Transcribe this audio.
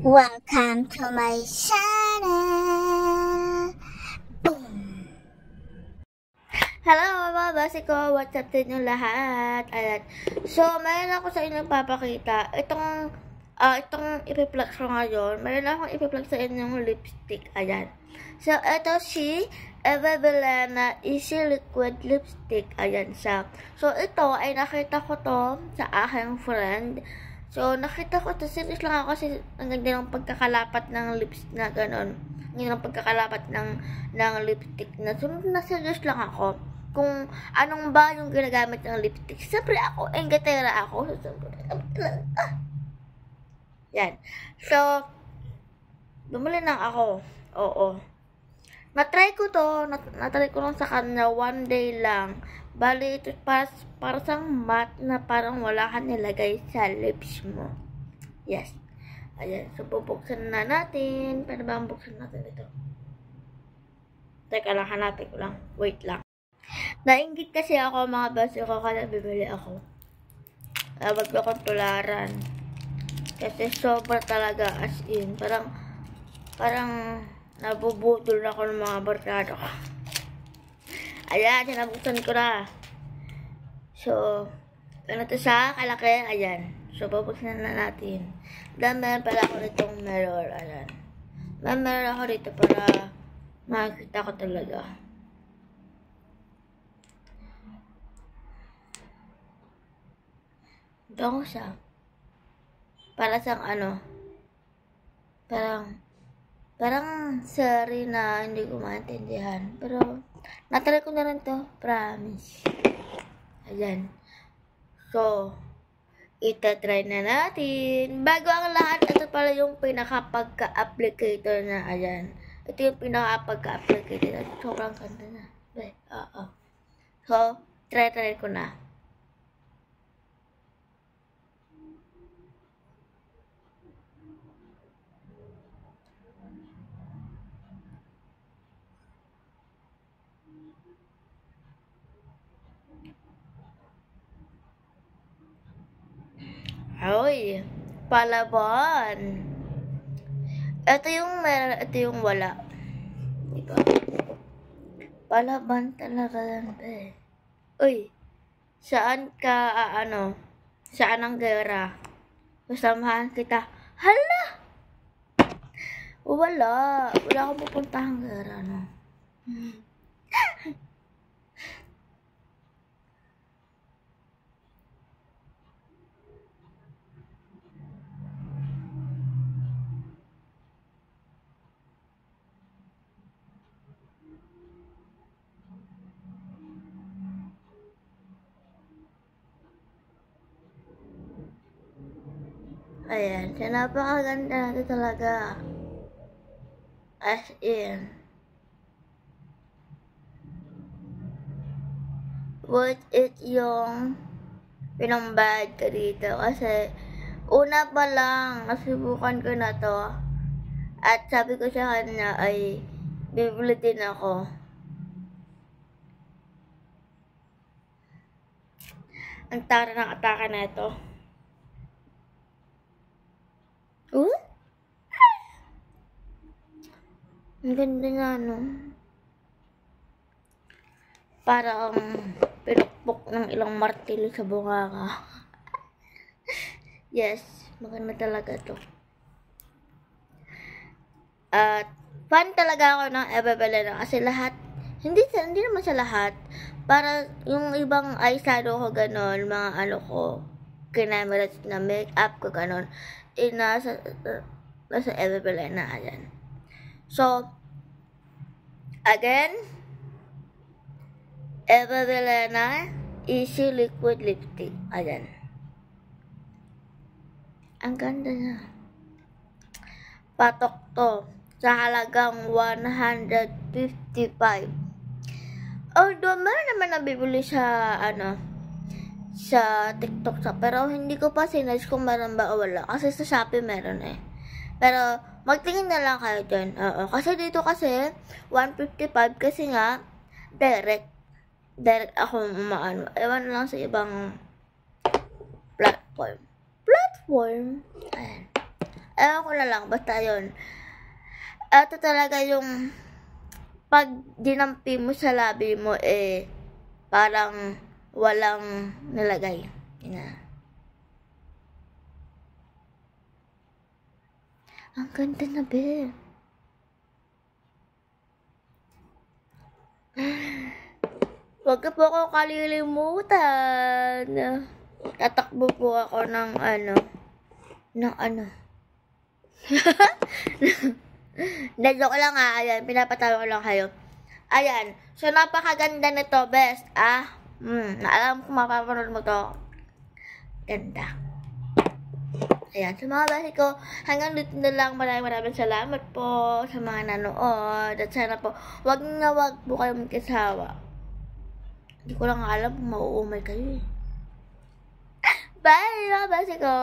Welcome to my channel! Boom! Hello mga basi ko! What's up din yung lahat? Ayan. So, mayroon ako sa inyong papakita. Itong ipiplex ko ngayon. Mayroon akong ipiplex sa inyong lipstick. Ayan. So, ito si Eva Belena Easy Liquid Lipstick. Ayan siya. So, ito ay nakita ko to sa aking friend. So, nakita ko to. Serious lang ako kasi ang ganda ng pagkakalapat ng lips na gano'n. Yung pagkakalapat ng lipstick na. So, na-serious lang ako kung anong ba yung ginagamit ng lipstick. Siyempre ako, engatera ako. So, yan. So, bumili lang ako. Oo. Na-try ko to. Na-try ko lang sa kanya. One day lang. Bali, ito para sa matte na parang wala ka nilagay sa lips mo. Yes. Ayan. So, bubuksan na natin. Paano ba ang buksan natin ito? Teka lang, hanapin ko lang. Wait lang. Nainggit kasi ako mga basi ko kaya bibili ako. Wag ko akong tularan. Kasi sobra talaga as in. Parang nabubudol na ako ng mga barkada ko. Ayan, sinabuksan ko na. So, ano to siya? Kalaki. Ayan. So, bubuksan na natin. Then, meron pala ako ditong mirror. Ayan. Meron ako dito para makikita ko talaga. Ito ko siya. Para siyang ano. Parang sorry na hindi ko maintindihan. Pero, natry ko na rin to. Promise. Ayan. So, itatry na natin. Bago ang lahat, ito pala yung pinaka-pagka-applicator na. Ayan. Ito yung pinaka-pagka-applicator. Sobrang ganda na. Oo. So, try ko na. Ay, palaban. Ito yung meron, ito yung wala. Diba? Palaban talaga yan, eh. Uy, saan ka, saan ang gera? Kasamahan kita. Hala! Wala akong pupuntahang gera, no? Ayan, siya napakaganda natin talaga. As in. Worth it yung pinambayad ka dito. Kasi, una pa lang, nasubukan ko na to. At sabi ko sa kanya ay, bibili din ako. Ang tara ng atake na ito. Ang ganda nga, no? Parang pinukpok ng ilang martilyo sa bunganga. Yes, maganda talaga to. At fan talaga ako ng Eva Belena kasi lahat, hindi naman sa lahat. Para yung ibang eyeshadow ko ganon, mga ano ko, kinamarat na makeup ko ganon, nasa Eva Belena, ayan. So, again, Eva Belena Easy Liquid Lipstick. Ayan. Ang ganda niya. Patok to sa halagang 155. Although, meron naman nabibili sa, sa TikTok sa, pero hindi ko pa sinerge kung meron ba o wala. Kasi sa Shopee meron eh. Pero, magtingin na lang kayo dyan. Oo. Kasi dito kasi, 155 kasi nga, direct ako umaano. Ewan lang sa ibang platform. Ayan. Ewan ko na lang, basta yun. Ito talaga yung pag dinampi mo sa labi mo, parang walang nilagay. Yan. Ang ganda na, be. Huwag ka po ako kalilimutan. Tatakbo po ako ng joke lang ayan, pinapatawa ko lang kayo. Ayan, so napakaganda nito, best, alam ko mapapanood mo to. Ganda. Ayan, sa mga basi ko, hanggang dito na lang, maraming salamat po sa mga nanood. At sana po, wag po kayo magkasawa. Hindi ko lang alam kung mauumay kayo. Bye, mga basi ko!